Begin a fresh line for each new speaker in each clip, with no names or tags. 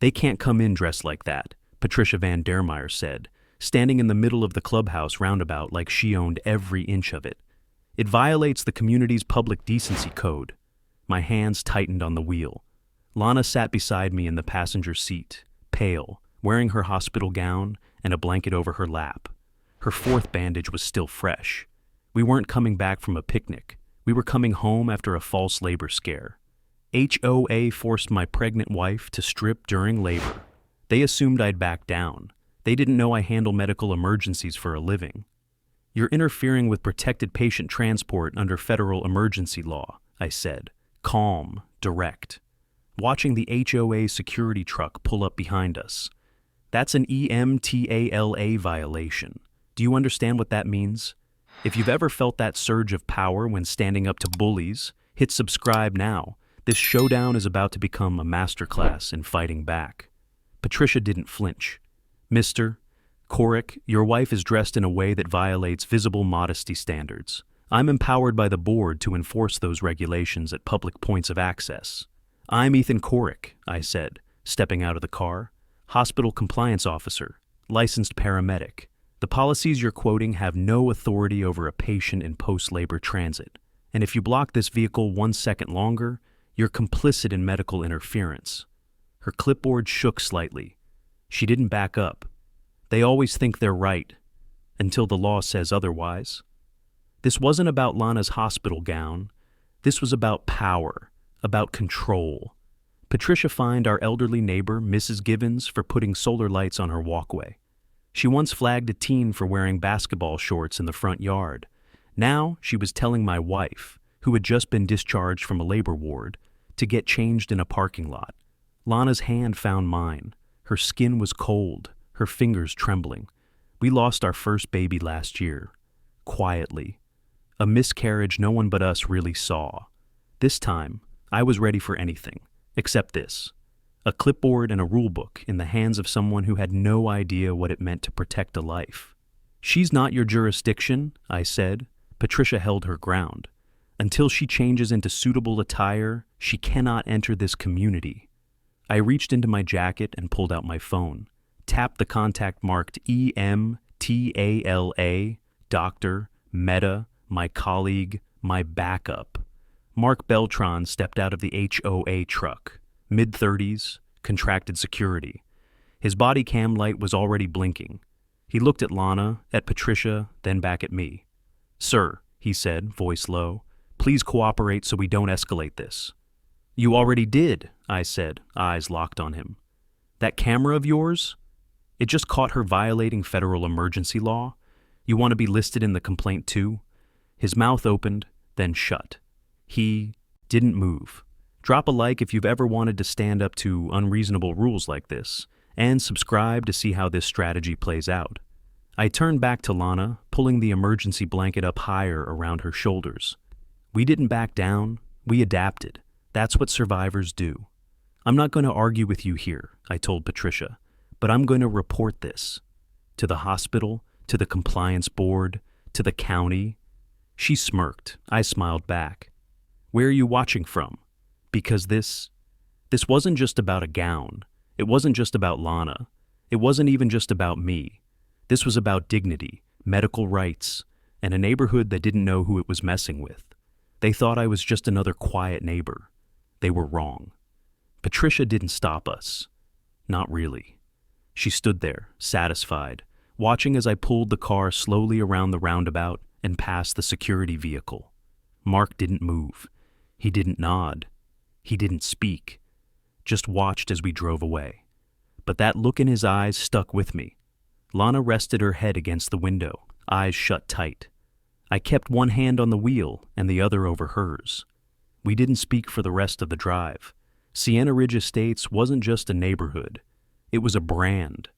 They can't come in dressed like that, Patricia Van Dermeyer said, standing in the middle of the clubhouse roundabout like she owned every inch of it. It violates the community's public decency code. My hands tightened on the wheel. Lana sat beside me in the passenger seat, pale, wearing her hospital gown and a blanket over her lap. Her fourth bandage was still fresh. We weren't coming back from a picnic. We were coming home after a false labor scare. HOA forced my pregnant wife to strip during labor. They assumed I'd back down. They didn't know I handle medical emergencies for a living. You're interfering with protected patient transport under federal emergency law, I said, calm, direct. Watching the HOA security truck pull up behind us. That's an EMTALA violation. Do you understand what that means? If you've ever felt that surge of power when standing up to bullies, hit subscribe now. This showdown is about to become a masterclass in fighting back. Patricia didn't flinch. Mr. Corrick, your wife is dressed in a way that violates visible modesty standards. I'm empowered by the board to enforce those regulations at public points of access. I'm Ethan Corrick, I said, stepping out of the car. Hospital compliance officer, licensed paramedic. The policies you're quoting have no authority over a patient in post-labor transit. And if you block this vehicle 1 second longer, you're complicit in medical interference. Her clipboard shook slightly. She didn't back up. They always think they're right, until the law says otherwise. This wasn't about Lana's hospital gown. This was about power, about control. Patricia fined our elderly neighbor, Mrs. Givens, for putting solar lights on her walkway. She once flagged a teen for wearing basketball shorts in the front yard. Now she was telling my wife, who had just been discharged from a labor ward, to get changed in a parking lot. Lana's hand found mine. Her skin was cold, her fingers trembling. We lost our first baby last year. Quietly. A miscarriage no one but us really saw. This time, I was ready for anything, except this. A clipboard and a rulebook in the hands of someone who had no idea what it meant to protect a life. She's not your jurisdiction, I said. Patricia held her ground. Until she changes into suitable attire, she cannot enter this community. I reached into my jacket and pulled out my phone, tapped the contact marked EMTALA, doctor, Meta, my colleague, my backup. Mark Beltran stepped out of the HOA truck, mid-30s, contracted security. His body cam light was already blinking. He looked at Lana, at Patricia, then back at me. Sir, he said, voice low, please cooperate so we don't escalate this. You already did, I said, eyes locked on him. That camera of yours? It just caught her violating federal emergency law. You want to be listed in the complaint too? His mouth opened, then shut. He didn't move. Drop a like if you've ever wanted to stand up to unreasonable rules like this, and subscribe to see how this strategy plays out. I turned back to Lana, pulling the emergency blanket up higher around her shoulders. We didn't back down, we adapted. That's what survivors do. I'm not going to argue with you here, I told Patricia, but I'm going to report this. To the hospital, to the compliance board, to the county. She smirked. I smiled back. Where are you watching from? Because this wasn't just about a gown. It wasn't just about Lana. It wasn't even just about me. This was about dignity, medical rights, and a neighborhood that didn't know who it was messing with. They thought I was just another quiet neighbor. They were wrong. Patricia didn't stop us. Not really. She stood there, satisfied, watching as I pulled the car slowly around the roundabout and past the security vehicle. Mark didn't move. He didn't nod. He didn't speak. Just watched as we drove away. But that look in his eyes stuck with me. Lana rested her head against the window, eyes shut tight. I kept one hand on the wheel and the other over hers. We didn't speak for the rest of the drive. Sienna Ridge Estates wasn't just a neighborhood. It was a brand,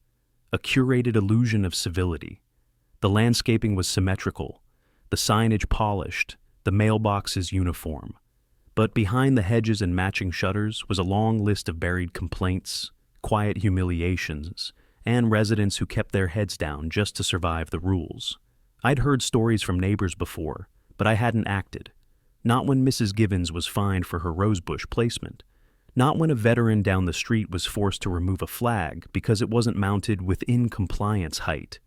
a curated illusion of civility. The landscaping was symmetrical, the signage polished, the mailboxes uniform. But behind the hedges and matching shutters was a long list of buried complaints, quiet humiliations, and residents who kept their heads down just to survive the rules. I'd heard stories from neighbors before, but I hadn't acted. Not when Mrs. Givens was fined for her rosebush placement. Not when a veteran down the street was forced to remove a flag because it wasn't mounted within compliance height.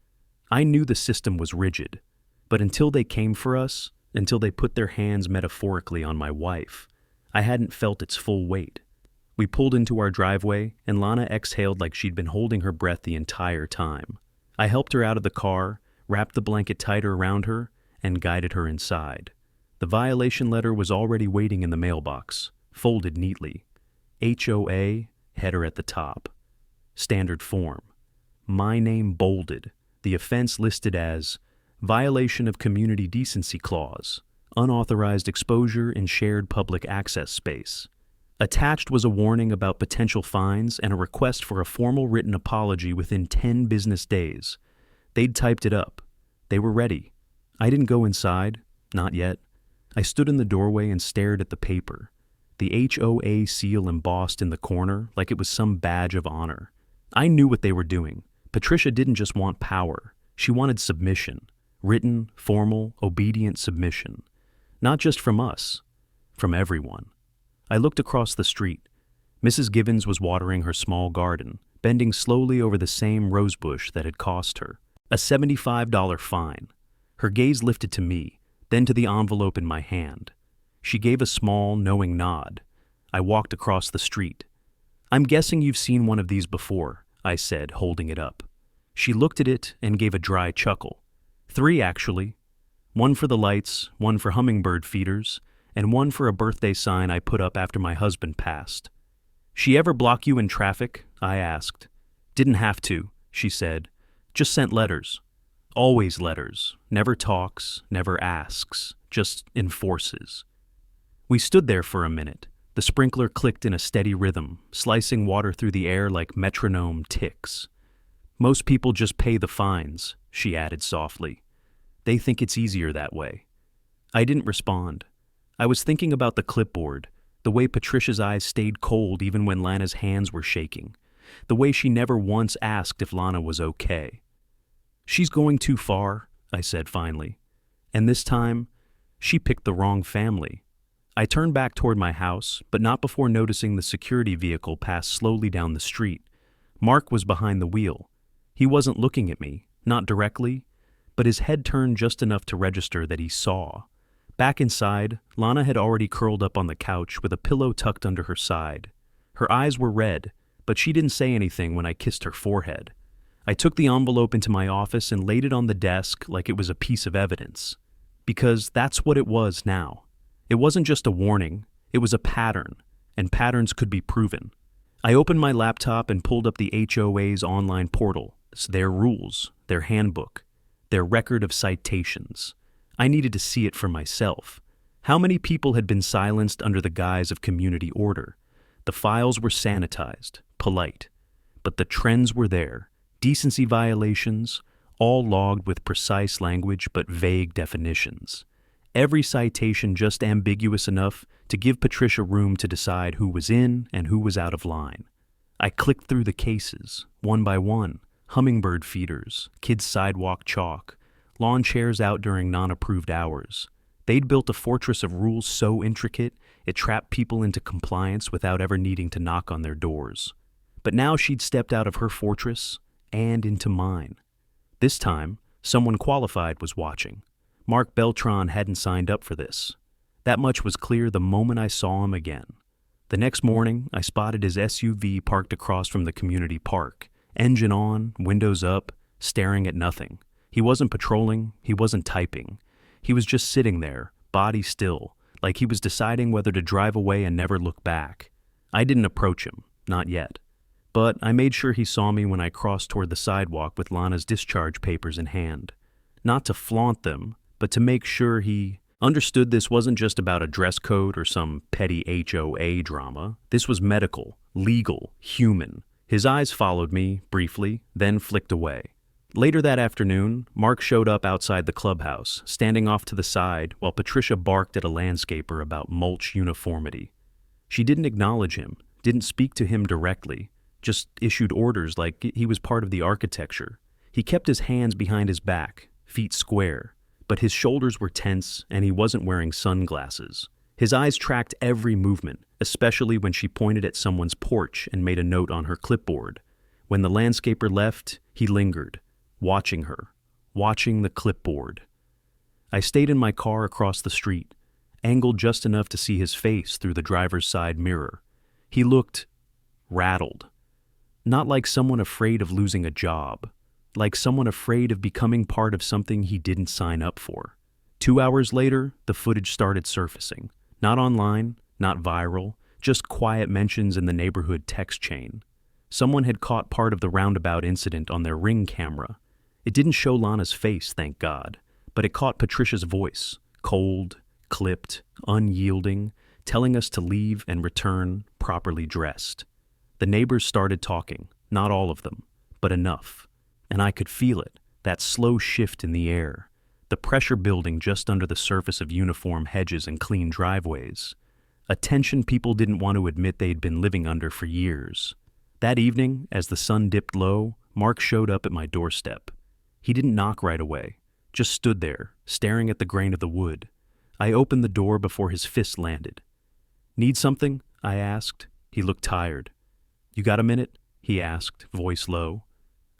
I knew the system was rigid, but until they came for us, until they put their hands metaphorically on my wife, I hadn't felt its full weight. We pulled into our driveway, and Lana exhaled like she'd been holding her breath the entire time. I helped her out of the car, wrapped the blanket tighter around her, and guided her inside. The violation letter was already waiting in the mailbox, folded neatly. HOA, header at the top. Standard form. My name bolded. The offense listed as violation of community decency clause, unauthorized exposure in shared public access space. Attached was a warning about potential fines and a request for a formal written apology within 10 business days. They'd typed it up. They were ready. I didn't go inside, not yet. I stood in the doorway and stared at the paper, the HOA seal embossed in the corner like it was some badge of honor. I knew what they were doing. Patricia didn't just want power. She wanted submission. Written, formal, obedient submission. Not just from us, from everyone. I looked across the street. Mrs. Givens was watering her small garden, bending slowly over the same rosebush that had cost her a $75 fine. Her gaze lifted to me, then to the envelope in my hand. She gave a small, knowing nod. I walked across the street. "I'm guessing you've seen one of these before," I said, holding it up. She looked at it and gave a dry chuckle. 3, actually. One for the lights, one for hummingbird feeders, and one for a birthday sign I put up after my husband passed. "She ever block you in traffic?" I asked. "Didn't have to," she said. "Just sent letters. Always letters. Never talks, never asks, just enforces." We stood there for a minute. The sprinkler clicked in a steady rhythm, slicing water through the air like metronome ticks. "Most people just pay the fines," she added softly. "They think it's easier that way." I didn't respond. I was thinking about the clipboard, the way Patricia's eyes stayed cold even when Lana's hands were shaking, the way she never once asked if Lana was okay. "She's going too far," I said finally. And this time, she picked the wrong family. I turned back toward my house, but not before noticing the security vehicle pass slowly down the street. Mark was behind the wheel. He wasn't looking at me, not directly, but his head turned just enough to register that he saw. Back inside, Lana had already curled up on the couch with a pillow tucked under her side. Her eyes were red, but she didn't say anything when I kissed her forehead. I took the envelope into my office and laid it on the desk like it was a piece of evidence. Because that's what it was now. It wasn't just a warning, it was a pattern, and patterns could be proven. I opened my laptop and pulled up the HOA's online portal, their rules, their handbook, their record of citations. I needed to see it for myself. How many people had been silenced under the guise of community order? The files were sanitized, polite, but the trends were there. Decency violations, all logged with precise language but vague definitions. Every citation just ambiguous enough to give Patricia room to decide who was in and who was out of line. I clicked through the cases, one by one. Hummingbird feeders, kids' sidewalk chalk, lawn chairs out during non-approved hours. They'd built a fortress of rules so intricate it trapped people into compliance without ever needing to knock on their doors. But now she'd stepped out of her fortress and into mine. This time, someone qualified was watching. Mark Beltran hadn't signed up for this. That much was clear the moment I saw him again. The next morning, I spotted his SUV parked across from the community park, engine on, windows up, staring at nothing. He wasn't patrolling, he wasn't typing. He was just sitting there, body still, like he was deciding whether to drive away and never look back. I didn't approach him, not yet. But I made sure he saw me when I crossed toward the sidewalk with Lana's discharge papers in hand. Not to flaunt them, but to make sure he understood this wasn't just about a dress code or some petty HOA drama. This was medical, legal, human. His eyes followed me, briefly, then flicked away. Later that afternoon, Mark showed up outside the clubhouse, standing off to the side while Patricia barked at a landscaper about mulch uniformity. She didn't acknowledge him, didn't speak to him directly, just issued orders like he was part of the architecture. He kept his hands behind his back, feet square, but his shoulders were tense and he wasn't wearing sunglasses. His eyes tracked every movement, especially when she pointed at someone's porch and made a note on her clipboard. When the landscaper left, he lingered, watching her, watching the clipboard. I stayed in my car across the street, angled just enough to see his face through the driver's side mirror. He looked rattled. Not like someone afraid of losing a job, like someone afraid of becoming part of something he didn't sign up for. 2 hours later, the footage started surfacing. Not online, not viral, just quiet mentions in the neighborhood text chain. Someone had caught part of the roundabout incident on their Ring camera. It didn't show Lana's face, thank God, but it caught Patricia's voice, cold, clipped, unyielding, telling us to leave and return properly dressed. The neighbors started talking, not all of them, but enough. And I could feel it, that slow shift in the air, the pressure building just under the surface of uniform hedges and clean driveways. A tension people didn't want to admit they'd been living under for years. That evening, as the sun dipped low, Mark showed up at my doorstep. He didn't knock right away, just stood there, staring at the grain of the wood. I opened the door before his fist landed. "Need something?" I asked. He looked tired. "You got a minute?" he asked, voice low.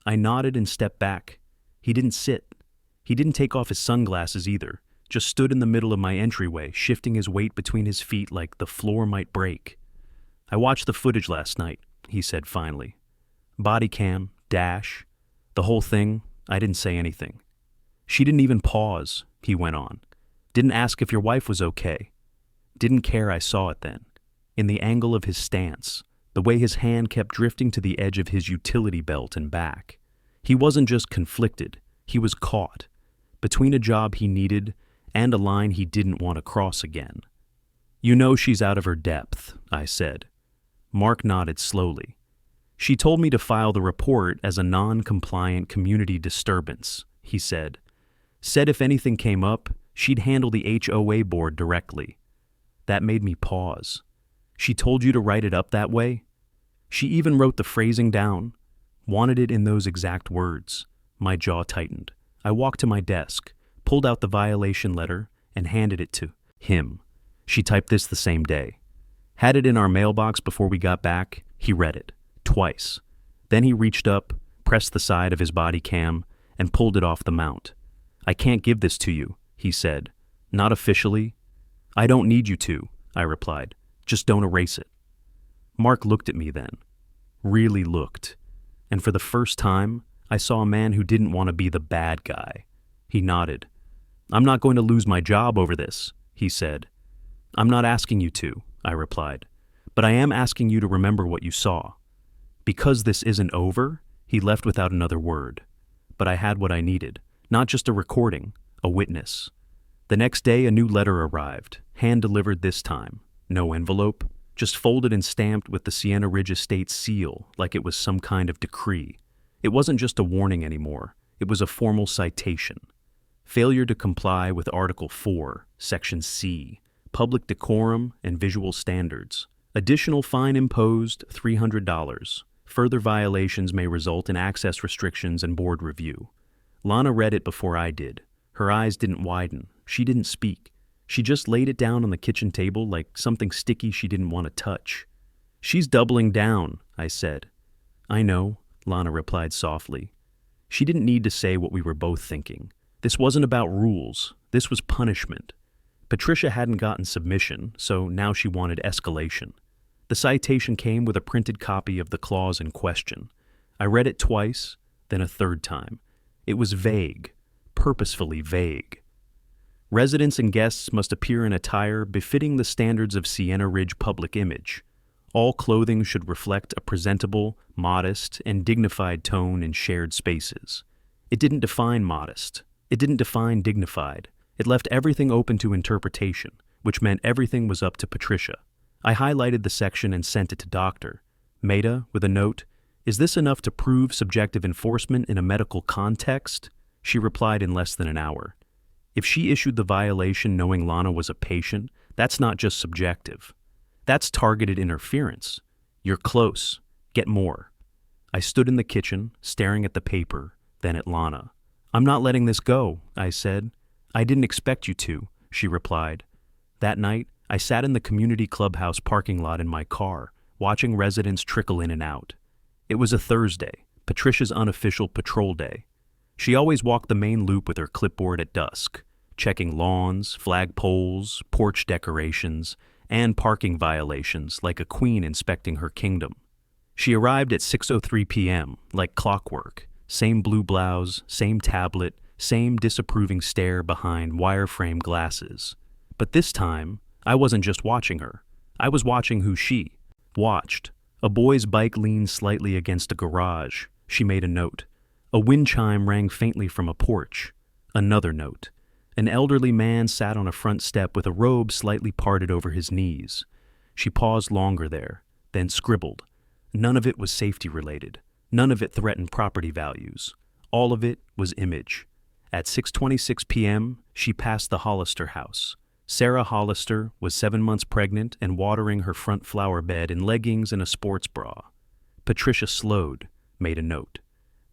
I nodded and stepped back. He didn't sit. He didn't take off his sunglasses either, just stood in the middle of my entryway, shifting his weight between his feet like the floor might break. "I watched the footage last night," he said finally. "Body cam, dash, the whole thing." I didn't say anything. "She didn't even pause," he went on. "Didn't ask if your wife was okay. Didn't care I saw it then. In the angle of his stance, the way his hand kept drifting to the edge of his utility belt and back. He wasn't just conflicted, he was caught, between a job he needed and a line he didn't want to cross again. "You know she's out of her depth," I said. Mark nodded slowly. "She told me to file the report as a non-compliant community disturbance," he said. "Said if anything came up, she'd handle the HOA board directly." That made me pause. "She told you to write it up that way?" "She even wrote the phrasing down. Wanted it in those exact words." My jaw tightened. I walked to my desk, pulled out the violation letter, and handed it to him. "She typed this the same day. Had it in our mailbox before we got back." He read it, twice. Then he reached up, pressed the side of his body cam, and pulled it off the mount. "I can't give this to you," he said. "Not officially." "I don't need you to," I replied. "Just don't erase it." Mark looked at me then. Really looked. And for the first time, I saw a man who didn't want to be the bad guy. He nodded. "I'm not going to lose my job over this," he said. "I'm not asking you to," I replied. "But I am asking you to remember what you saw." Because this isn't over, he left without another word. But I had what I needed. Not just a recording, a witness. The next day, a new letter arrived, hand-delivered this time. No envelope, just folded and stamped with the Sienna Ridge Estate seal, like it was some kind of decree. It wasn't just a warning anymore. It was a formal citation. Failure to comply with Article 4, Section C, Public Decorum and Visual Standards. Additional fine imposed, $300. Further violations may result in access restrictions and board review. Lana read it before I did. Her eyes didn't widen. She didn't speak. She just laid it down on the kitchen table like something sticky she didn't want to touch. "She's doubling down," I said. "I know," Lana replied softly. She didn't need to say what we were both thinking. This wasn't about rules. This was punishment. Patricia hadn't gotten submission, so now she wanted escalation. The citation came with a printed copy of the clause in question. I read it twice, then a third time. It was vague, purposefully vague. Residents and guests must appear in attire befitting the standards of Sienna Ridge public image. All clothing should reflect a presentable, modest, and dignified tone in shared spaces. It didn't define modest. It didn't define dignified. It left everything open to interpretation, which meant everything was up to Patricia. I highlighted the section and sent it to Dr. Maida with a note, "Is this enough to prove subjective enforcement in a medical context?" She replied in less than an hour. If she issued the violation knowing Lana was a patient, that's not just subjective. That's targeted interference. You're close. Get more. I stood in the kitchen, staring at the paper, then at Lana. "I'm not letting this go," I said. "I didn't expect you to," she replied. That night, I sat in the community clubhouse parking lot in my car, watching residents trickle in and out. It was a Thursday, Patricia's unofficial patrol day. She always walked the main loop with her clipboard at dusk, checking lawns, flagpoles, porch decorations, and parking violations like a queen inspecting her kingdom. She arrived at 6:03 p.m., like clockwork. Same blue blouse, same tablet, same disapproving stare behind wireframe glasses. But this time, I wasn't just watching her. I was watching who she watched. A boy's bike leaned slightly against a garage. She made a note. A wind chime rang faintly from a porch. Another note. An elderly man sat on a front step with a robe slightly parted over his knees. She paused longer there, then scribbled. None of it was safety-related. None of it threatened property values. All of it was image. At 6:26 p.m., she passed the Hollister house. Sarah Hollister was 7 months pregnant and watering her front flower bed in leggings and a sports bra. Patricia slowed, made a note,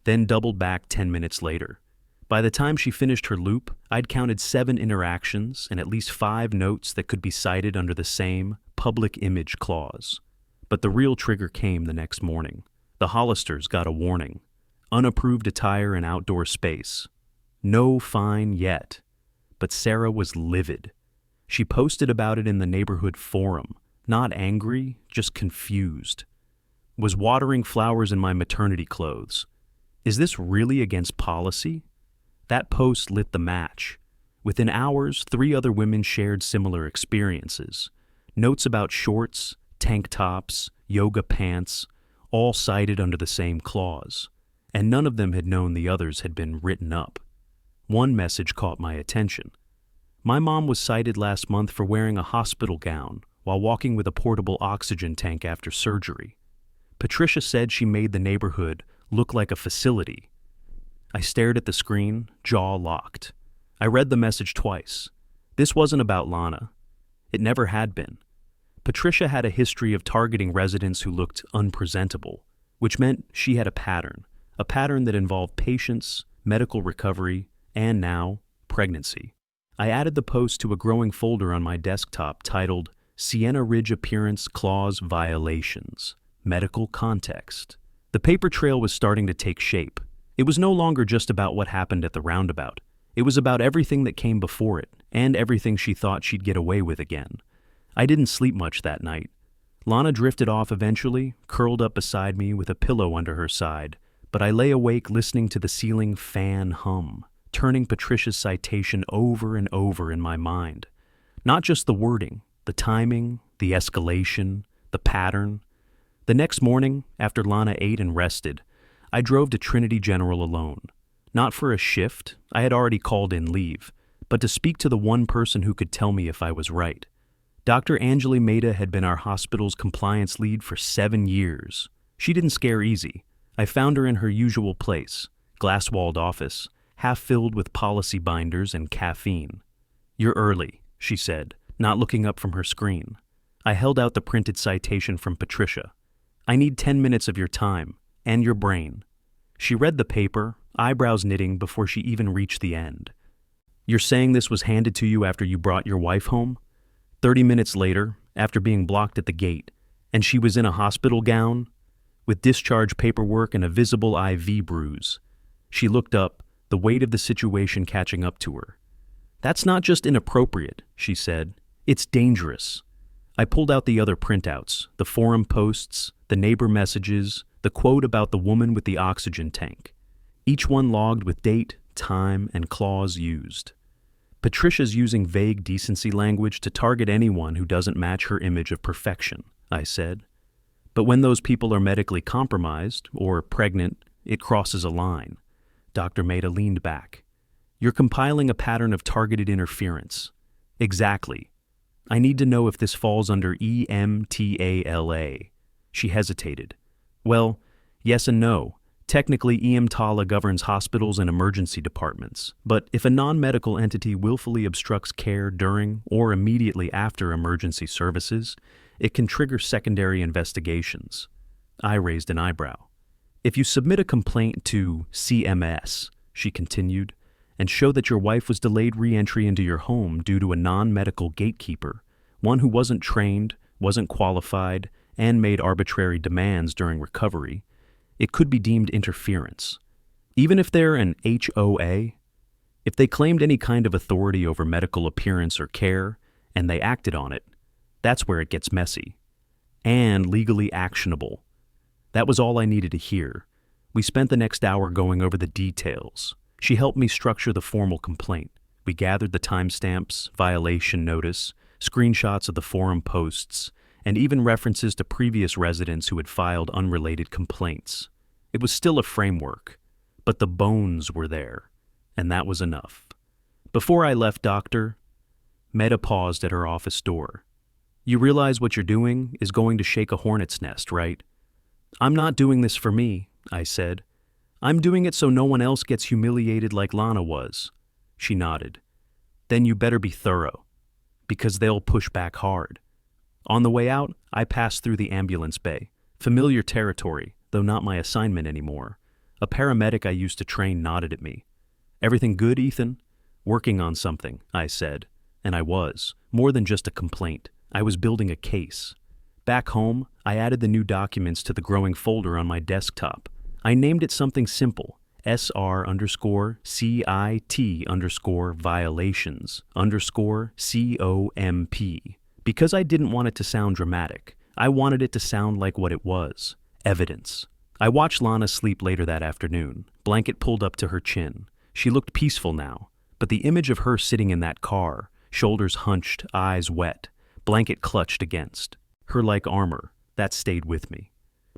then doubled back 10 minutes later. By the time she finished her loop, I'd counted 7 interactions and at least 5 notes that could be cited under the same public image clause. But the real trigger came the next morning. The Hollisters got a warning. Unapproved attire in outdoor space. No fine yet. But Sarah was livid. She posted about it in the neighborhood forum, not angry, just confused. Was watering flowers in my maternity clothes. Is this really against policy? That post lit the match. Within hours, 3 other women shared similar experiences. Notes about shorts, tank tops, yoga pants, all cited under the same clause. And none of them had known the others had been written up. One message caught my attention. My mom was cited last month for wearing a hospital gown while walking with a portable oxygen tank after surgery. Patricia said she made the neighborhood look like a facility. I stared at the screen, jaw locked. I read the message twice. This wasn't about Lana. It never had been. Patricia had a history of targeting residents who looked unpresentable, which meant she had a pattern that involved patients, medical recovery, and now, pregnancy. I added the post to a growing folder on my desktop titled Sienna Ridge Appearance Clause Violations, Medical Context. The paper trail was starting to take shape. It was no longer just about what happened at the roundabout. It was about everything that came before it, and everything she thought she'd get away with again. I didn't sleep much that night. Lana drifted off eventually, curled up beside me with a pillow under her side, but I lay awake listening to the ceiling fan hum, turning Patricia's citation over and over in my mind. Not just the wording, the timing, the escalation, the pattern. The next morning, after Lana ate and rested, I drove to Trinity General alone. Not for a shift, I had already called in leave, but to speak to the one person who could tell me if I was right. Dr. Anjali Mehta had been our hospital's compliance lead for 7 years. She didn't scare easy. I found her in her usual place, glass-walled office, half filled with policy binders and caffeine. "You're early," she said, not looking up from her screen. I held out the printed citation from Patricia. "I need 10 minutes of your time, and your brain." She read the paper, eyebrows knitting before she even reached the end. "You're saying this was handed to you after you brought your wife home?" 30 minutes later, after being blocked at the gate, and she was in a hospital gown, with discharge paperwork and a visible IV bruise. She looked up, the weight of the situation catching up to her. "That's not just inappropriate," she said. "It's dangerous." I pulled out the other printouts, the forum posts, the neighbor messages, the quote about the woman with the oxygen tank. Each one logged with date, time, and clause used. "Patricia's using vague decency language to target anyone who doesn't match her image of perfection," I said. "But when those people are medically compromised or pregnant, it crosses a line." Dr. Mehta leaned back. "You're compiling a pattern of targeted interference." "Exactly. I need to know if this falls under EMTALA. She hesitated. "Well, yes and no. Technically, EMTALA governs hospitals and emergency departments, but if a non-medical entity willfully obstructs care during or immediately after emergency services, it can trigger secondary investigations." I raised an eyebrow. "If you submit a complaint to CMS," she continued, "and show that your wife was delayed re-entry into your home due to a non-medical gatekeeper, one who wasn't trained, wasn't qualified, and made arbitrary demands during recovery, it could be deemed interference. Even if they're an HOA, if they claimed any kind of authority over medical appearance or care, and they acted on it, that's where it gets messy. And legally actionable. That was all I needed to hear. We spent the next hour going over the details. She helped me structure the formal complaint. We gathered the timestamps, violation notice, screenshots of the forum posts, and even references to previous residents who had filed unrelated complaints. It was still a framework, but the bones were there, and that was enough. Before I left, Doctor, Meta paused at her office door. You realize what you're doing is going to shake a hornet's nest, right? I'm not doing this for me, I said. I'm doing it so no one else gets humiliated like Lana was. She nodded. Then you better be thorough, because they'll push back hard. On the way out, I passed through the ambulance bay. Familiar territory, though not my assignment anymore. A paramedic I used to train nodded at me. Everything good, Ethan? Working on something, I said. And I was. More than just a complaint. I was building a case. Back home, I added the new documents to the growing folder on my desktop. I named it something simple. SR_CIT_violations_COMP. Because I didn't want it to sound dramatic. I wanted it to sound like what it was. Evidence. I watched Lana sleep later that afternoon, blanket pulled up to her chin. She looked peaceful now, but the image of her sitting in that car, shoulders hunched, eyes wet, blanket clutched against her like armor, that stayed with me.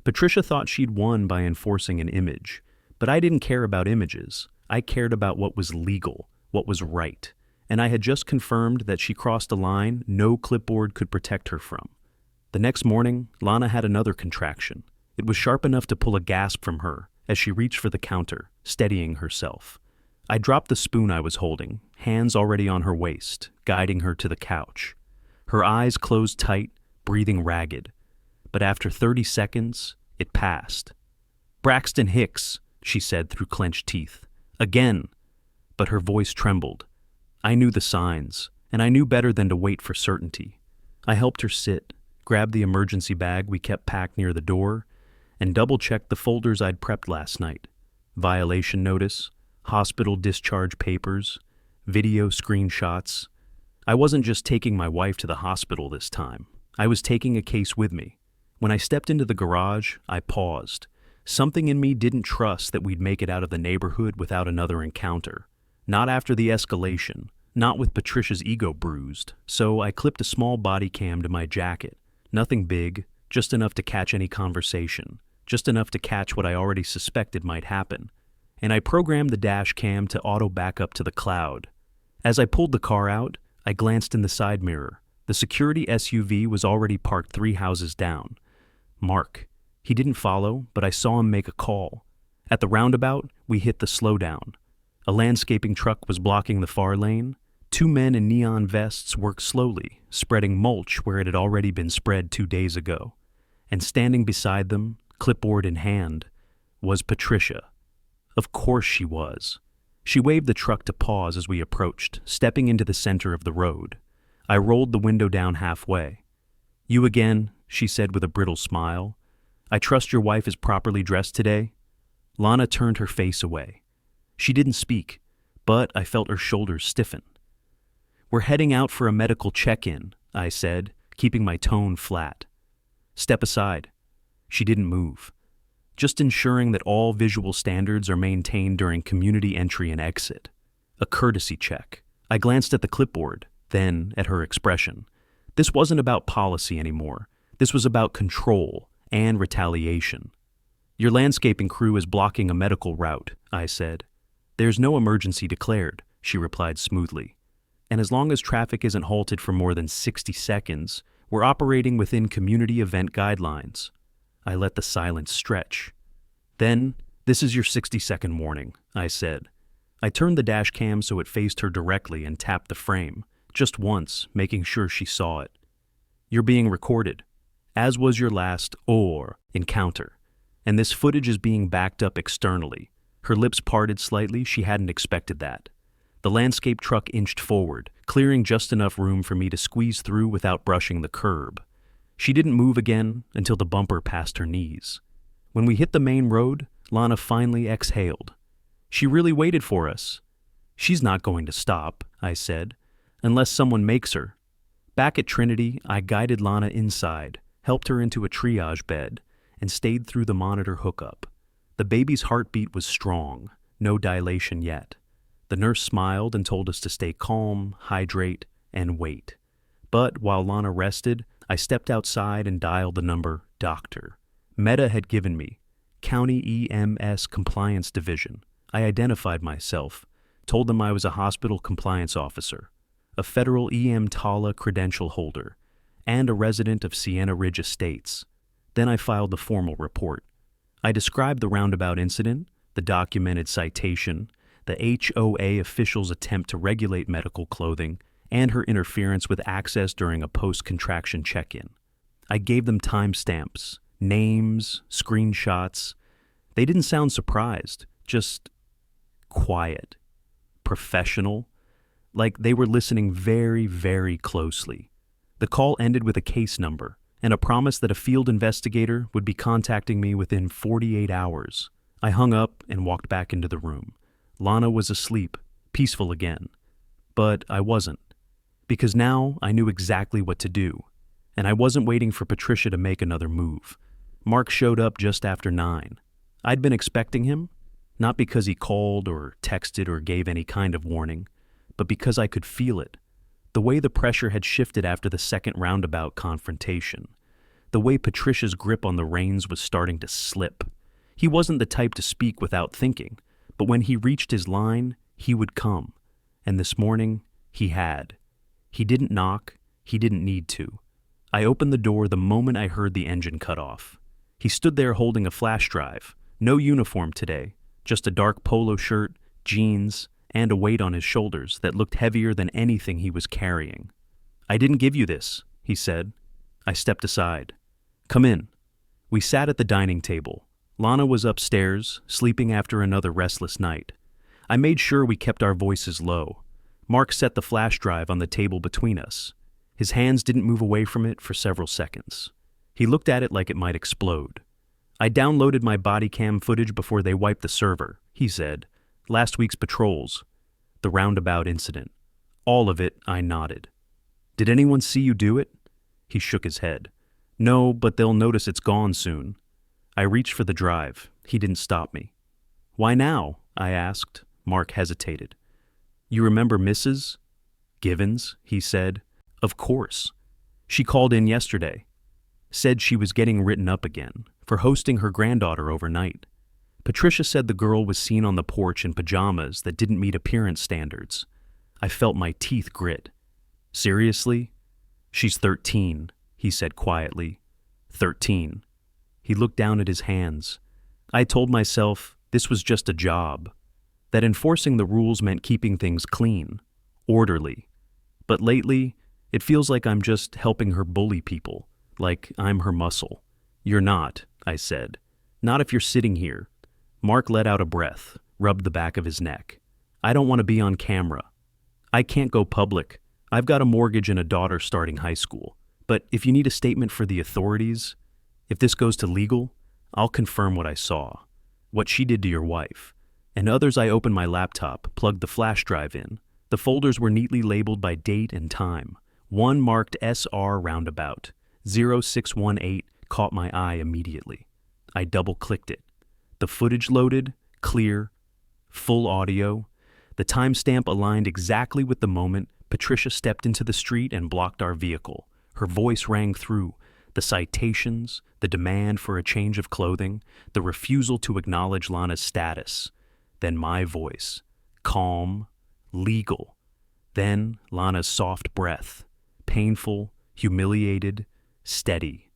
Patricia thought she'd won by enforcing an image, but I didn't care about images. I cared about what was legal, what was right. And I had just confirmed that she crossed a line no clipboard could protect her from. The next morning, Lana had another contraction. It was sharp enough to pull a gasp from her as she reached for the counter, steadying herself. I dropped the spoon I was holding, hands already on her waist, guiding her to the couch. Her eyes closed tight, breathing ragged. But after 30 seconds, it passed. "Braxton Hicks," she said through clenched teeth. "Again." But her voice trembled. I knew the signs, and I knew better than to wait for certainty. I helped her sit, grabbed the emergency bag we kept packed near the door, and double-checked the folders I'd prepped last night. Violation notice, hospital discharge papers, video screenshots. I wasn't just taking my wife to the hospital this time. I was taking a case with me. When I stepped into the garage, I paused. Something in me didn't trust that we'd make it out of the neighborhood without another encounter. Not after the escalation, not with Patricia's ego bruised, so I clipped a small body cam to my jacket. Nothing big, just enough to catch any conversation, just enough to catch what I already suspected might happen. And I programmed the dash cam to auto back up to the cloud. As I pulled the car out, I glanced in the side mirror. The security SUV was already parked 3 houses down. Mark. He didn't follow, but I saw him make a call. At the roundabout, we hit the slowdown. A landscaping truck was blocking the far lane. 2 men in neon vests worked slowly, spreading mulch where it had already been spread 2 days ago. And standing beside them, clipboard in hand, was Patricia. Of course she was. She waved the truck to pause as we approached, stepping into the center of the road. I rolled the window down halfway. "You again," she said with a brittle smile. "I trust your wife is properly dressed today?" Lana turned her face away. She didn't speak, but I felt her shoulders stiffen. "We're heading out for a medical check-in," I said, keeping my tone flat. "Step aside." She didn't move. Just ensuring that all visual standards are maintained during community entry and exit. A courtesy check. I glanced at the clipboard, then at her expression. This wasn't about policy anymore. This was about control and retaliation. "Your landscaping crew is blocking a medical route," I said. "There's no emergency declared," she replied smoothly. "And as long as traffic isn't halted for more than 60 seconds, we're operating within community event guidelines." I let the silence stretch. "Then, this is your 60-second warning," I said. I turned the dash cam so it faced her directly and tapped the frame, just once, making sure she saw it. "You're being recorded, as was your last encounter, and this footage is being backed up externally." Her lips parted slightly. She hadn't expected that. The The landscape truck inched forward, clearing just enough room for me to squeeze through without brushing the curb. She didn't move again until the bumper passed her knees. When we hit the main road, Lana finally exhaled. She really waited for us. She's not going to stop, I said, unless someone makes her. Back at Trinity, I guided Lana inside, helped her into a triage bed, and stayed through the monitor hookup. The baby's heartbeat was strong, no dilation yet. The nurse smiled and told us to stay calm, hydrate, and wait. But while Lana rested, I stepped outside and dialed the number doctor. Meta had given me, County EMS Compliance Division. I identified myself, told them I was a hospital compliance officer, a federal EMTALA credential holder, and a resident of Sienna Ridge Estates. Then I filed the formal report. I described the roundabout incident, the documented citation, the HOA official's attempt to regulate medical clothing, and her interference with access during a post-contraction check-in. I gave them timestamps, names, screenshots. They didn't sound surprised, just quiet, professional, like they were listening very, very closely. The call ended with a case number and a promise that a field investigator would be contacting me within 48 hours. I hung up and walked back into the room. Lana was asleep, peaceful again. But I wasn't, because now I knew exactly what to do, and I wasn't waiting for Patricia to make another move. Mark showed up just after 9. I'd been expecting him, not because he called or texted or gave any kind of warning, but because I could feel it. The way the pressure had shifted after the second roundabout confrontation. The way Patricia's grip on the reins was starting to slip. He wasn't the type to speak without thinking, but when he reached his line, he would come. And this morning, he had. He didn't knock. He didn't need to. I opened the door the moment I heard the engine cut off. He stood there holding a flash drive. No uniform today, just a dark polo shirt, jeans, and a weight on his shoulders that looked heavier than anything he was carrying. "I didn't give you this," he said. I stepped aside. "Come in." We sat at the dining table. Lana was upstairs, sleeping after another restless night. I made sure we kept our voices low. Mark set the flash drive on the table between us. His hands didn't move away from it for several seconds. He looked at it like it might explode. "I downloaded my body cam footage before they wiped the server," he said. "Last week's patrols. The roundabout incident. All of it," I nodded. "Did anyone see you do it?" He shook his head. "No, but they'll notice it's gone soon." I reached for the drive. He didn't stop me. "Why now?" I asked. Mark hesitated. "You remember Mrs. Givens?" he said. "Of course. She called in yesterday. Said she was getting written up again for hosting her granddaughter overnight. Patricia said the girl was seen on the porch in pajamas that didn't meet appearance standards. I felt my teeth grit. "Seriously?" "She's 13, he said quietly. 13. He looked down at his hands. I told myself this was just a job, that enforcing the rules meant keeping things clean, orderly. But lately, it feels like I'm just helping her bully people, like I'm her muscle. "You're not," I said. "Not if you're sitting here." Mark let out a breath, rubbed the back of his neck. "I don't want to be on camera. I can't go public. I've got a mortgage and a daughter starting high school. But if you need a statement for the authorities, if this goes to legal, I'll confirm what I saw, what she did to your wife." And others. I opened my laptop, plugged the flash drive in. The folders were neatly labeled by date and time. One marked SR Roundabout. 0618 caught my eye immediately. I double-clicked it. The footage loaded, clear, full audio. The timestamp aligned exactly with the moment Patricia stepped into the street and blocked our vehicle. Her voice rang through. The citations, the demand for a change of clothing, the refusal to acknowledge Lana's status. Then my voice, calm, legal. Then Lana's soft breath, painful, humiliated, steady.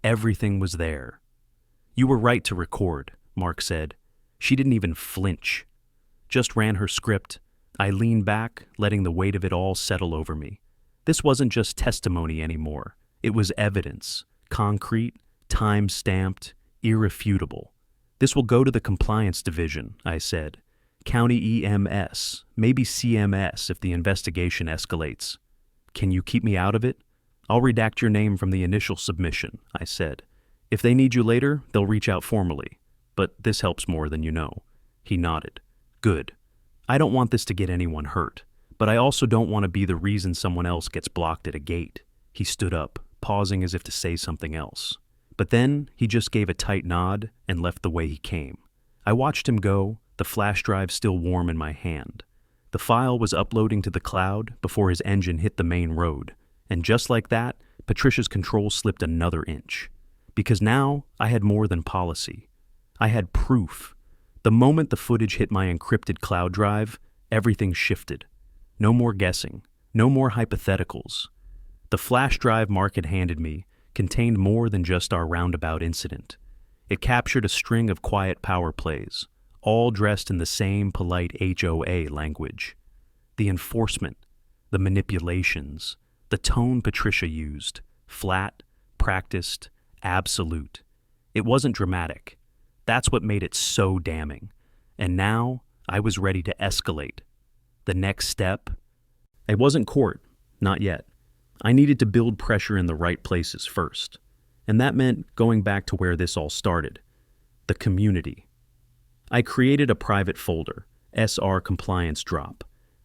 Everything was there. "You were right to record," Mark said. She didn't even flinch. Just ran her script. I leaned back, letting the weight of it all settle over me. This wasn't just testimony anymore. It was evidence, concrete, time-stamped, irrefutable. "This will go to the compliance division," I said. County EMS, maybe CMS if the investigation escalates. Can you keep me out of it? I'll redact your name from the initial submission, I said. If they need you later, they'll reach out formally. But this helps more than you know. He nodded. Good. I don't want this to get anyone hurt, but I also don't want to be the reason someone else gets blocked at a gate. He stood up, pausing as if to say something else. But then he just gave a tight nod and left the way he came. I watched him go, the flash drive still warm in my hand. The file was uploading to the cloud before his engine hit the main road, and just like that, Patricia's control slipped another inch. Because now I had more than policy. I had proof. The moment the footage hit my encrypted cloud drive, everything shifted. No more guessing, no more hypotheticals. The flash drive Mark had handed me contained more than just our roundabout incident. It captured a string of quiet power plays, all dressed in the same polite HOA language. The enforcement, the manipulations, the tone Patricia used, flat, practiced, absolute. It wasn't dramatic. That's what made it so damning. And now I was ready to escalate. The next step? It wasn't court, not yet. I needed to build pressure in the right places first. And that meant going back to where this all started. The community. I created a private folder, SR Compliance Drop,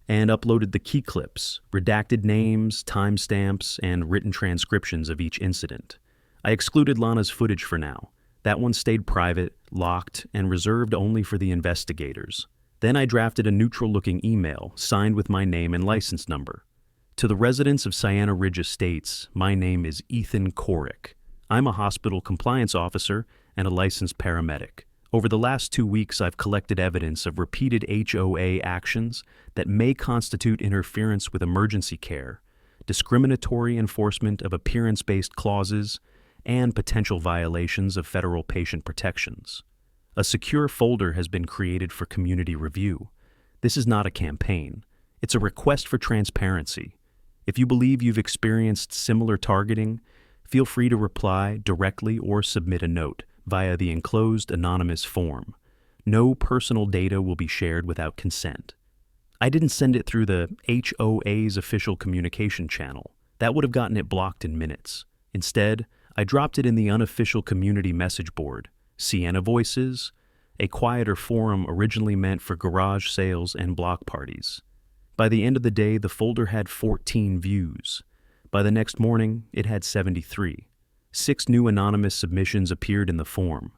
and uploaded the key clips, redacted names, timestamps, and written transcriptions of each incident. I excluded Lana's footage for now. That one stayed private, locked, and reserved only for the investigators. Then I drafted a neutral-looking email signed with my name and license number. To the residents of Sienna Ridge Estates, my name is Ethan Korick. I'm a hospital compliance officer and a licensed paramedic. Over the last 2 weeks, I've collected evidence of repeated HOA actions that may constitute interference with emergency care, discriminatory enforcement of appearance-based clauses, and potential violations of federal patient protections. A secure folder has been created for community review. This is not a campaign. It's a request for transparency. If you believe you've experienced similar targeting, feel free to reply directly or submit a note via the enclosed anonymous form. No personal data will be shared without consent. I didn't send it through the HOA's official communication channel. That would have gotten it blocked in minutes. Instead, I dropped it in the unofficial community message board, Sienna Voices, a quieter forum originally meant for garage sales and block parties. By the end of the day, the folder had 14 views. By the next morning, it had 73. 6 new anonymous submissions appeared in the form.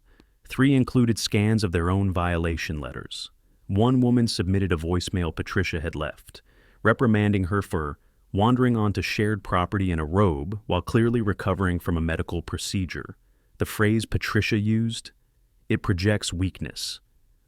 3 included scans of their own violation letters. 1 woman submitted a voicemail Patricia had left, reprimanding her for wandering onto shared property in a robe while clearly recovering from a medical procedure. The phrase Patricia used, "It projects weakness."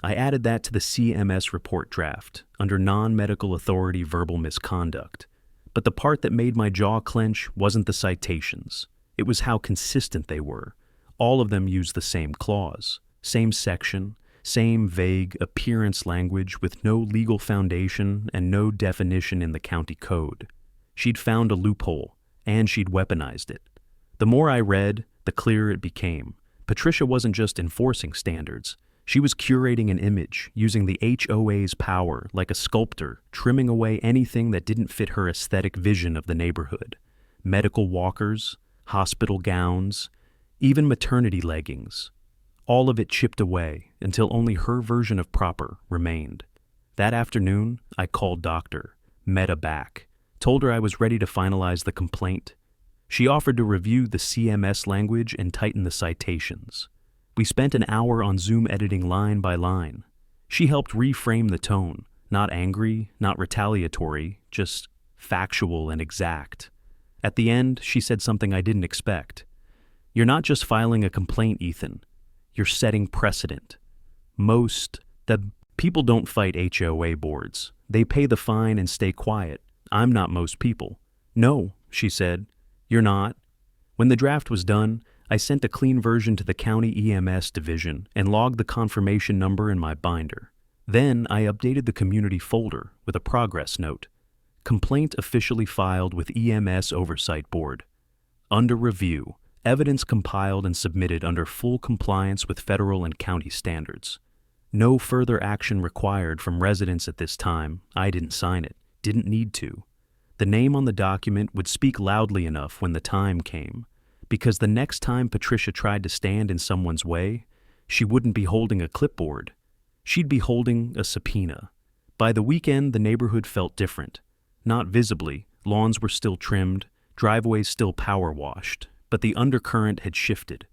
I added that to the CMS report draft, under non-medical authority verbal misconduct. But the part that made my jaw clench wasn't the citations. It was how consistent they were. All of them used the same clause, same section, same vague appearance language with no legal foundation and no definition in the county code. She'd found a loophole, and she'd weaponized it. The more I read, the clearer it became. Patricia wasn't just enforcing standards. She was curating an image, using the HOA's power like a sculptor, trimming away anything that didn't fit her aesthetic vision of the neighborhood. Medical walkers, hospital gowns, even maternity leggings. All of it chipped away until only her version of proper remained. That afternoon, I called Doctor, met her back, told her I was ready to finalize the complaint. She offered to review the CMS language and tighten the citations. We spent an hour on Zoom editing line by line. She helped reframe the tone, not angry, not retaliatory, just factual and exact. At the end, she said something I didn't expect. "You're not just filing a complaint, Ethan. You're setting precedent. The people don't fight HOA boards. They pay the fine and stay quiet. I'm not most people." "No," she said. "You're not." When the draft was done, I sent a clean version to the county EMS division and logged the confirmation number in my binder. Then I updated the community folder with a progress note. Complaint officially filed with EMS Oversight Board. Under review. Evidence compiled and submitted under full compliance with federal and county standards. No further action required from residents at this time. I didn't sign it, didn't need to. The name on the document would speak loudly enough when the time came, because the next time Patricia tried to stand in someone's way, she wouldn't be holding a clipboard. She'd be holding a subpoena. By the weekend, the neighborhood felt different. Not visibly, lawns were still trimmed, driveways still power washed, but the undercurrent had shifted.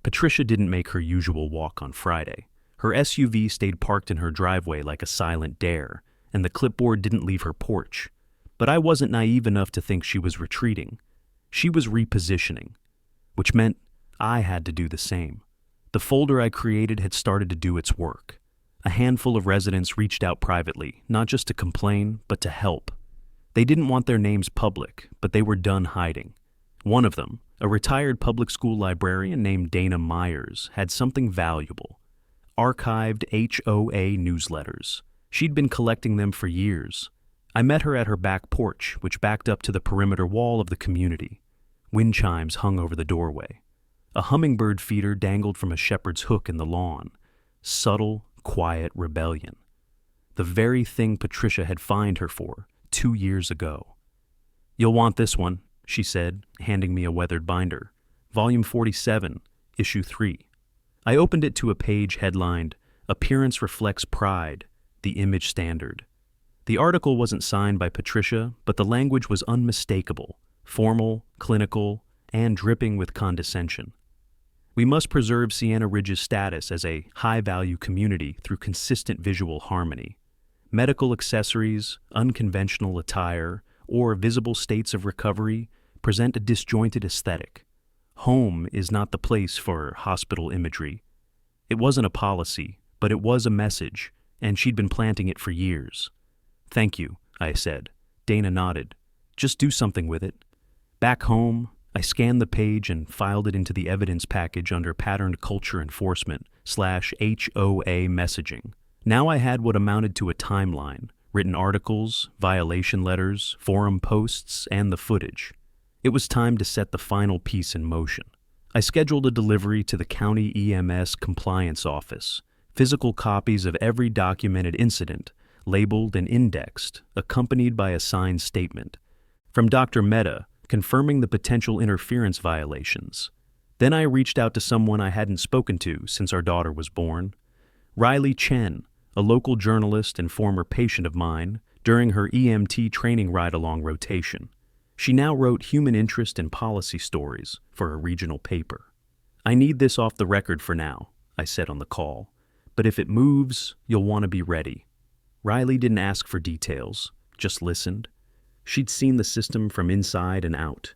Patricia didn't make her usual walk on Friday. Her SUV stayed parked in her driveway like a silent dare, and the clipboard didn't leave her porch. But I wasn't naive enough to think she was retreating. She was repositioning, which meant I had to do the same. The folder I created had started to do its work. A handful of residents reached out privately, not just to complain, but to help. They didn't want their names public, but they were done hiding. One of them, a retired public school librarian named Dana Myers, had something valuable. Archived HOA newsletters. She'd been collecting them for years. I met her at her back porch, which backed up to the perimeter wall of the community. Wind chimes hung over the doorway. A hummingbird feeder dangled from a shepherd's hook in the lawn. Subtle, quiet rebellion. The very thing Patricia had fined her for 2 years ago. "You'll want this one," she said, handing me a weathered binder. Volume 47, Issue 3. I opened it to a page headlined, "Appearance Reflects Pride, the Image Standard." The article wasn't signed by Patricia, but the language was unmistakable, formal, clinical, and dripping with condescension. We must preserve Sienna Ridge's status as a high-value community through consistent visual harmony. Medical accessories, unconventional attire, or visible states of recovery present a disjointed aesthetic. Home is not the place for hospital imagery. It wasn't a policy, but it was a message, and she'd been planting it for years. "Thank you," I said. Dana nodded. "Just do something with it." Back home, I scanned the page and filed it into the evidence package under Patterned Culture Enforcement /HOA messaging. Now I had what amounted to a timeline, written articles, violation letters, forum posts, and the footage. It was time to set the final piece in motion. I scheduled a delivery to the county EMS compliance office, physical copies of every documented incident, labeled and indexed, accompanied by a signed statement. From Dr. Mehta, confirming the potential interference violations. Then I reached out to someone I hadn't spoken to since our daughter was born. Riley Chen, a local journalist and former patient of mine, during her EMT training ride-along rotation. She now wrote human interest and policy stories for a regional paper. "I need this off the record for now," I said on the call. "But if it moves, you'll want to be ready." Riley didn't ask for details, just listened. She'd seen the system from inside and out,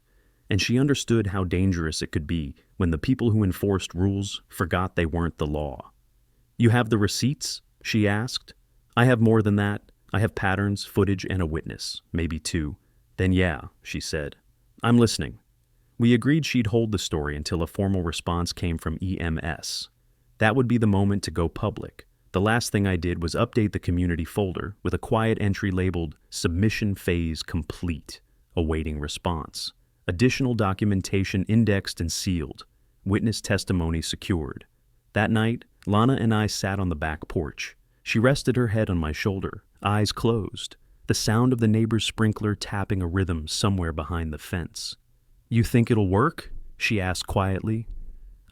and she understood how dangerous it could be when the people who enforced rules forgot they weren't the law. "You have the receipts?" she asked. "I have more than that. I have patterns, footage, and a witness, maybe 2. "Then yeah," she said. "I'm listening." We agreed she'd hold the story until a formal response came from EMS. That would be the moment to go public. The last thing I did was update the community folder with a quiet entry labeled "Submission Phase Complete," awaiting response. Additional documentation indexed and sealed. Witness testimony secured. That night, Lana and I sat on the back porch. She rested her head on my shoulder, eyes closed, the sound of the neighbor's sprinkler tapping a rhythm somewhere behind the fence. "You think it'll work?" she asked quietly.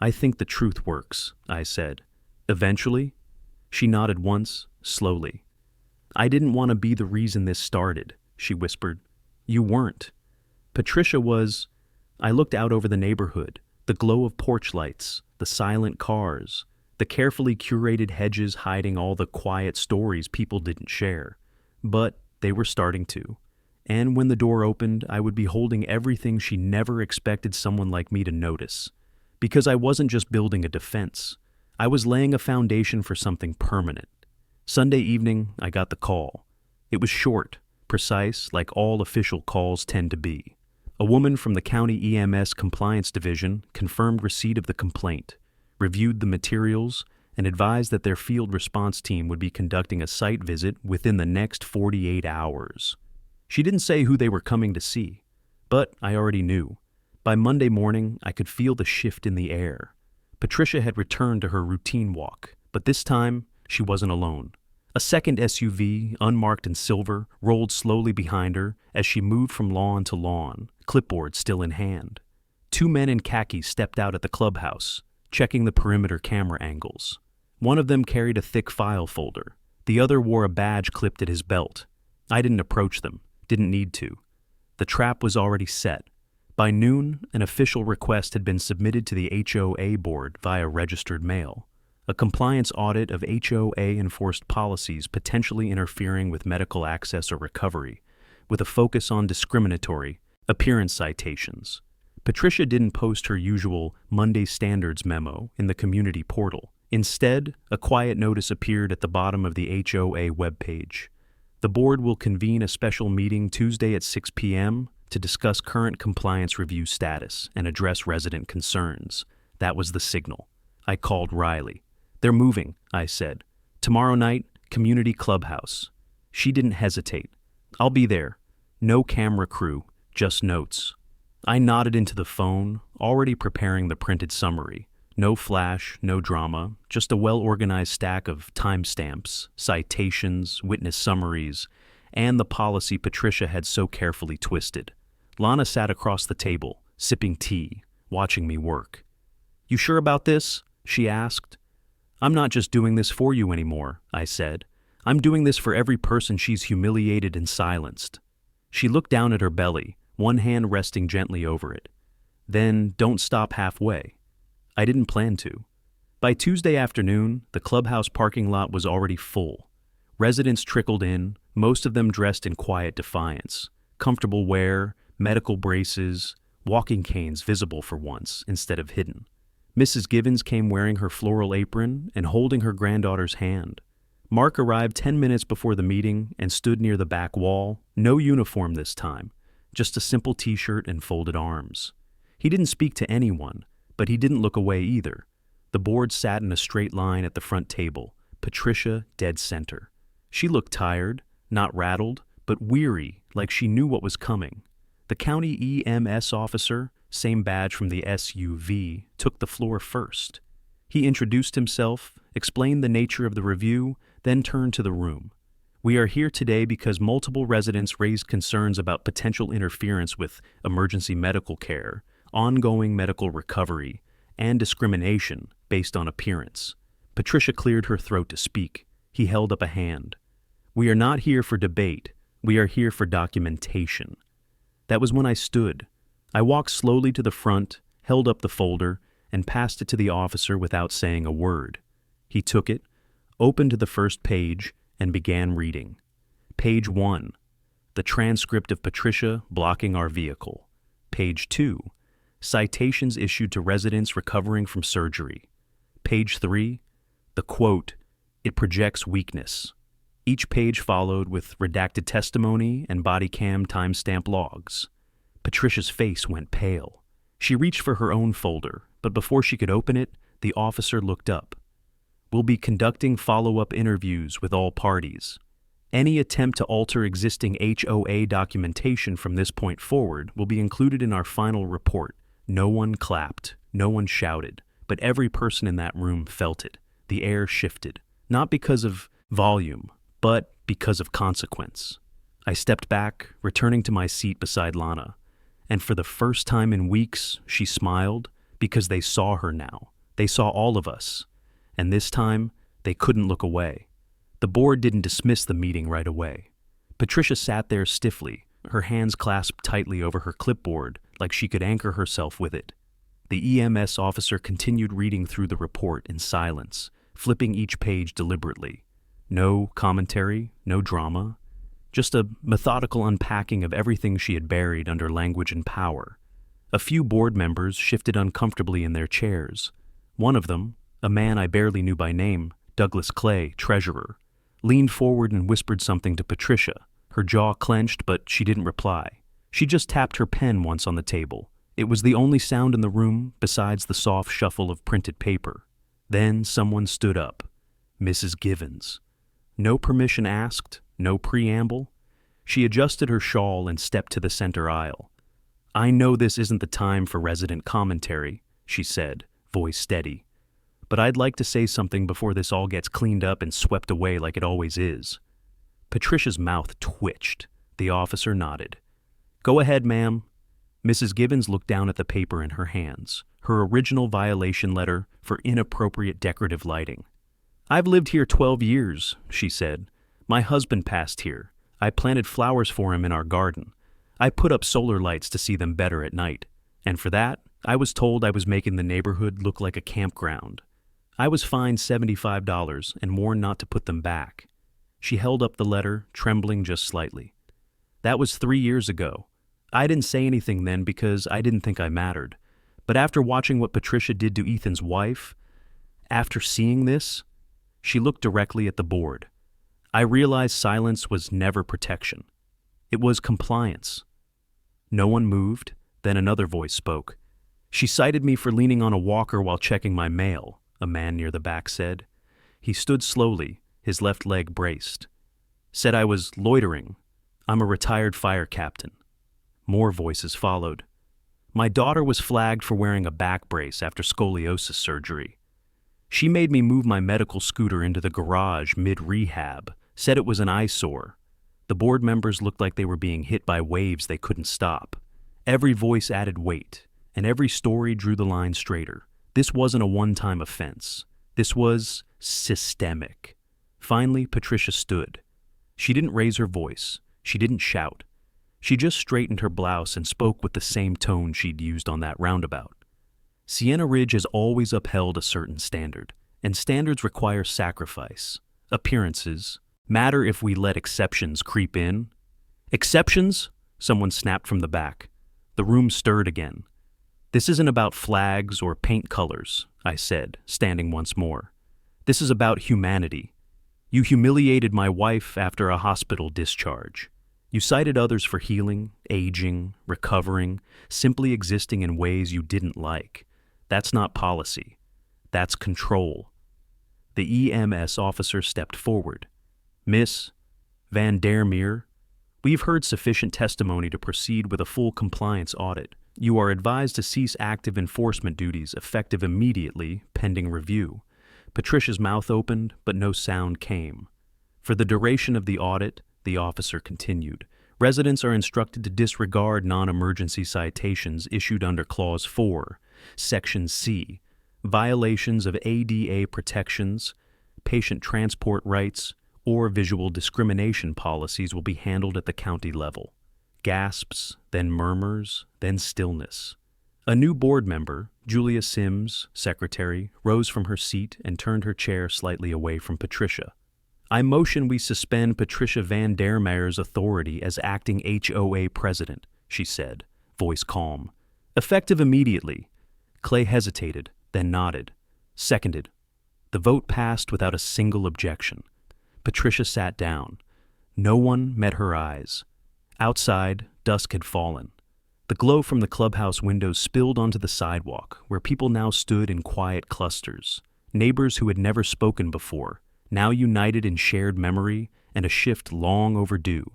"I think the truth works," I said. "Eventually?" She nodded once, slowly. "I didn't want to be the reason this started," she whispered. "You weren't." Patricia was. I looked out over the neighborhood, the glow of porch lights, the silent cars, the carefully curated hedges hiding all the quiet stories people didn't share. But they were starting to. And when the door opened, I would be holding everything she never expected someone like me to notice. Because I wasn't just building a defense. I was laying a foundation for something permanent. Sunday evening, I got the call. It was short, precise, like all official calls tend to be. A woman from the county EMS compliance division confirmed receipt of the complaint, reviewed the materials, and advised that their field response team would be conducting a site visit within the next 48 hours. She didn't say who they were coming to see, but I already knew. By Monday morning, I could feel the shift in the air. Patricia had returned to her routine walk, but this time, She wasn't alone. A second SUV, unmarked and silver, rolled slowly behind her as she moved from lawn to lawn, clipboard still in hand. Two men in khaki stepped out at the clubhouse, checking the perimeter camera angles. One of them carried a thick file folder. The other wore a badge clipped at his belt. I didn't approach them, didn't need to. The trap was already set. By noon, an official request had been submitted to the HOA board via registered mail. A compliance audit of HOA-enforced policies potentially interfering with medical access or recovery, with a focus on discriminatory appearance citations. Patricia didn't post her usual Monday Standards memo in the community portal. Instead, a quiet notice appeared at the bottom of the HOA webpage. The board will convene a special meeting Tuesday at 6 p.m. to discuss current compliance review status and address resident concerns. That was the signal. I called Riley. "They're moving," I said. "Tomorrow night, community clubhouse." She didn't hesitate. "I'll be there. No camera crew, just notes." I nodded into the phone, already preparing the printed summary. No flash, no drama, just a well-organized stack of timestamps, citations, witness summaries, and the policy Patricia had so carefully twisted. Lana sat across the table, sipping tea, watching me work. "You sure about this?" she asked. "I'm not just doing this for you anymore," I said. "I'm doing this for every person she's humiliated and silenced." She looked down at her belly, one hand resting gently over it. "Then don't stop halfway." I didn't plan to. By Tuesday afternoon, the clubhouse parking lot was already full. Residents trickled in, most of them dressed in quiet defiance. Comfortable wear, medical braces, walking canes visible for once instead of hidden. Mrs. Givens came wearing her floral apron and holding her granddaughter's hand. Mark arrived 10 minutes before the meeting and stood near the back wall, no uniform this time, just a simple t-shirt and folded arms. He didn't speak to anyone, but he didn't look away either. The board sat in a straight line at the front table, Patricia dead center. She looked tired, not rattled, but weary, like she knew what was coming. The county EMS officer, same badge from the SUV, took the floor first. He introduced himself, explained the nature of the review, then turned to the room. "We are here today because multiple residents raised concerns about potential interference with emergency medical care, ongoing medical recovery, and discrimination based on appearance." Patricia cleared her throat to speak. He held up a hand. "We are not here for debate. We are here for documentation." That was when I stood. I walked slowly to the front, held up the folder, and passed it to the officer without saying a word. He took it, opened to the first page, and began reading. Page 1, the transcript of Patricia blocking our vehicle. Page 2, citations issued to residents recovering from surgery. Page 3, the quote, "It projects weakness." Each page followed with redacted testimony and body cam timestamp logs. Patricia's face went pale. She reached for her own folder, but before she could open it, the officer looked up. "We'll be conducting follow-up interviews with all parties. Any attempt to alter existing HOA documentation from this point forward will be included in our final report." No one clapped, no one shouted, but every person in that room felt it. The air shifted, not because of volume, but because of consequence. I stepped back, returning to my seat beside Lana, and for the first time in weeks, she smiled because they saw her now. They saw all of us, and this time, they couldn't look away. The board didn't dismiss the meeting right away. Patricia sat there stiffly, her hands clasped tightly over her clipboard like she could anchor herself with it. The EMS officer continued reading through the report in silence, flipping each page deliberately. No commentary, no drama, just a methodical unpacking of everything she had buried under language and power. A few board members shifted uncomfortably in their chairs. One of them, a man I barely knew by name, Douglas Clay, treasurer, leaned forward and whispered something to Patricia. Her jaw clenched, but she didn't reply. She just tapped her pen once on the table. It was the only sound in the room besides the soft shuffle of printed paper. Then someone stood up. Mrs. Givens. No permission asked, no preamble. She adjusted her shawl and stepped to the center aisle. "I know this isn't the time for resident commentary," she said, voice steady. but I'd like to say something before this all gets cleaned up and swept away like it always is." Patricia's mouth twitched. The officer nodded. "Go ahead, ma'am." Mrs. Gibbons looked down at the paper in her hands, her original violation letter for inappropriate decorative lighting. "I've lived here 12 years, she said. "My husband passed here. I planted flowers for him in our garden. I put up solar lights to see them better at night. And for that, I was told I was making the neighborhood look like a campground. I was fined $75 and warned not to put them back." She held up the letter, trembling just slightly. "That was 3 years ago. I didn't say anything then because I didn't think I mattered. But after watching what Patricia did to Ethan's wife, after seeing this," she looked directly at the board, "I realized silence was never protection. It was compliance." No one moved. Then another voice spoke. "She cited me for leaning on a walker while checking my mail," a man near the back said. He stood slowly, his left leg braced. "Said I was loitering. I'm a retired fire captain." More voices followed. "My daughter was flagged for wearing a back brace after scoliosis surgery. She made me move my medical scooter into the garage mid-rehab, said it was an eyesore." The board members looked like they were being hit by waves they couldn't stop. Every voice added weight, and every story drew the line straighter. This wasn't a one-time offense. This was systemic. Finally, Patricia stood. She didn't raise her voice. She didn't shout. She just straightened her blouse and spoke with the same tone she'd used on that roundabout. "Sienna Ridge has always upheld a certain standard, and standards require sacrifice. Appearances matter if we let exceptions creep in." "Exceptions?" someone snapped from the back. The room stirred again. "This isn't about flags or paint colors," I said, standing once more. "This is about humanity. You humiliated my wife after a hospital discharge. You cited others for healing, aging, recovering, simply existing in ways you didn't like. That's not policy. That's control." The EMS officer stepped forward. "Miss Van der Meer, we've heard sufficient testimony to proceed with a full compliance audit. You are advised to cease active enforcement duties effective immediately, pending review." Patricia's mouth opened, but no sound came. "For the duration of the audit," the officer continued, "residents are instructed to disregard non-emergency citations issued under Clause 4, Section C, violations of ADA protections, patient transport rights, or visual discrimination policies will be handled at the county level." Gasps, then murmurs, then stillness. A new board member, Julia Sims, secretary, rose from her seat and turned her chair slightly away from Patricia. "I motion we suspend Patricia Van der Meer's authority as acting HOA president," she said, voice calm. "Effective immediately." Clay hesitated, then nodded. "Seconded." The vote passed without a single objection. Patricia sat down. No one met her eyes. Outside, dusk had fallen. The glow from the clubhouse windows spilled onto the sidewalk, where people now stood in quiet clusters. Neighbors who had never spoken before, now united in shared memory and a shift long overdue.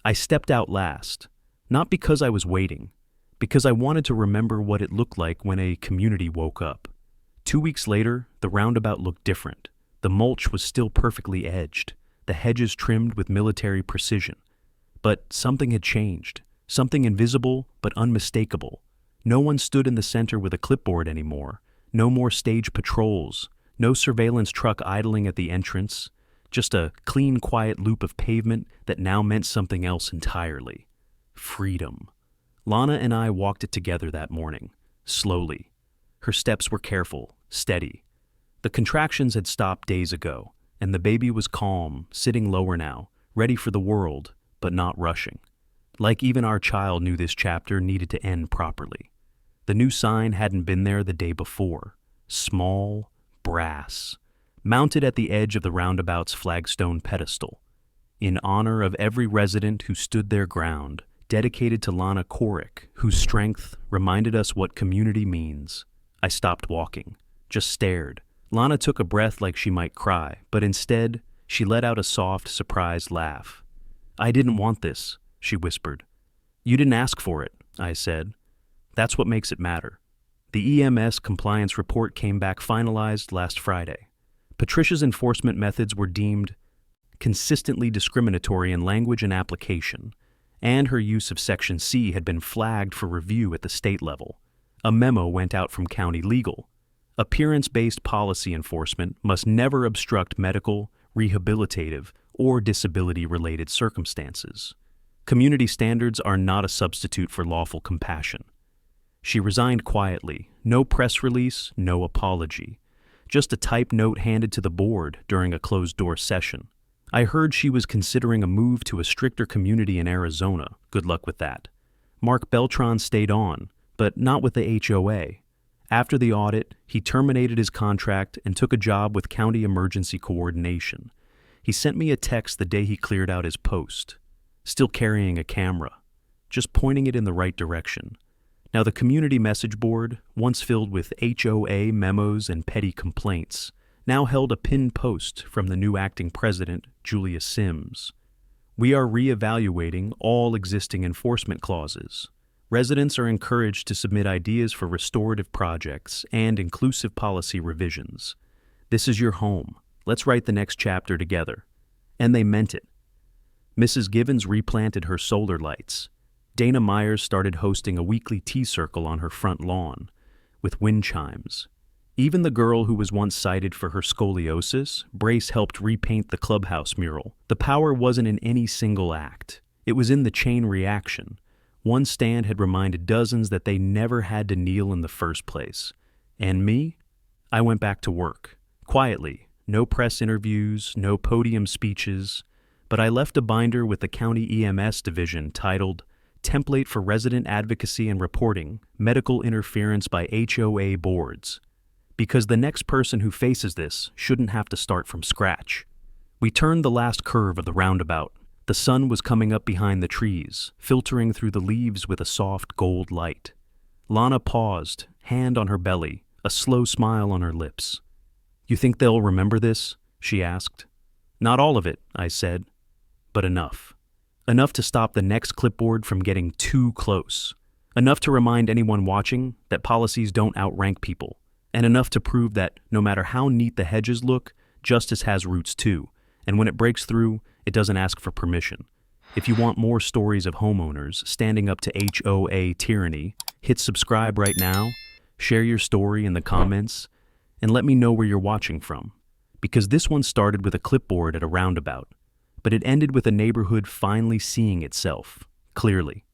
I stepped out last, not because I was waiting, because I wanted to remember what it looked like when a community woke up. 2 weeks later, the roundabout looked different. The mulch was still perfectly edged, the hedges trimmed with military precision. But something had changed, something invisible but unmistakable. No one stood in the center with a clipboard anymore, no more stage patrols, no surveillance truck idling at the entrance, just a clean, quiet loop of pavement that now meant something else entirely. Freedom. Lana and I walked it together that morning, slowly. Her steps were careful, steady. The contractions had stopped days ago, and the baby was calm, sitting lower now, ready for the world, but not rushing. Like even our child knew this chapter needed to end properly. The new sign hadn't been there the day before. Small, brass, mounted at the edge of the roundabout's flagstone pedestal. In honor of every resident who stood their ground, dedicated to Lana Korick, whose strength reminded us what community means. I stopped walking, just stared. Lana took a breath like she might cry, but instead, she let out a soft, surprised laugh. "I didn't want this," she whispered. "You didn't ask for it," I said. "That's what makes it matter. The EMS compliance report came back finalized last Friday. Patricia's enforcement methods were deemed consistently discriminatory in language and application, and her use of Section C had been flagged for review at the state level. A memo went out from county legal. Appearance-based policy enforcement must never obstruct medical, rehabilitative, or disability-related circumstances. Community standards are not a substitute for lawful compassion. She resigned quietly, no press release, no apology. Just a typed note handed to the board during a closed-door session. I heard she was considering a move to a stricter community in Arizona. Good luck with that. Mark Beltran stayed on, but not with the HOA. After the audit, he terminated his contract and took a job with County Emergency Coordination. He sent me a text the day he cleared out his post, still carrying a camera, just pointing it in the right direction. Now, the community message board, once filled with HOA memos and petty complaints, now held a pinned post from the new acting president, Julia Sims. We are reevaluating all existing enforcement clauses. Residents are encouraged to submit ideas for restorative projects and inclusive policy revisions. This is your home. Let's write the next chapter together. And they meant it. Mrs. Givens replanted her solar lights. Dana Myers started hosting a weekly tea circle on her front lawn, with wind chimes. Even the girl who was once cited for her scoliosis, Brace helped repaint the clubhouse mural. The power wasn't in any single act. It was in the chain reaction. One stand had reminded dozens that they never had to kneel in the first place. And me? I went back to work. Quietly. No press interviews, no podium speeches. But I left a binder with the county EMS division titled Template for Resident Advocacy and Reporting, Medical Interference by HOA Boards. Because the next person who faces this shouldn't have to start from scratch. We turned the last curve of the roundabout. The sun was coming up behind the trees, filtering through the leaves with a soft gold light. Lana paused, hand on her belly, a slow smile on her lips. "You think they'll remember this?" she asked. "Not all of it," I said, "but enough. Enough to stop the next clipboard from getting too close. Enough to remind anyone watching that policies don't outrank people. And enough to prove that no matter how neat the hedges look, justice has roots too, and when it breaks through, it doesn't ask for permission. If you want more stories of homeowners standing up to HOA tyranny, hit subscribe right now, share your story in the comments, and let me know where you're watching from. Because this one started with a clipboard at a roundabout, but it ended with a neighborhood finally seeing itself, clearly.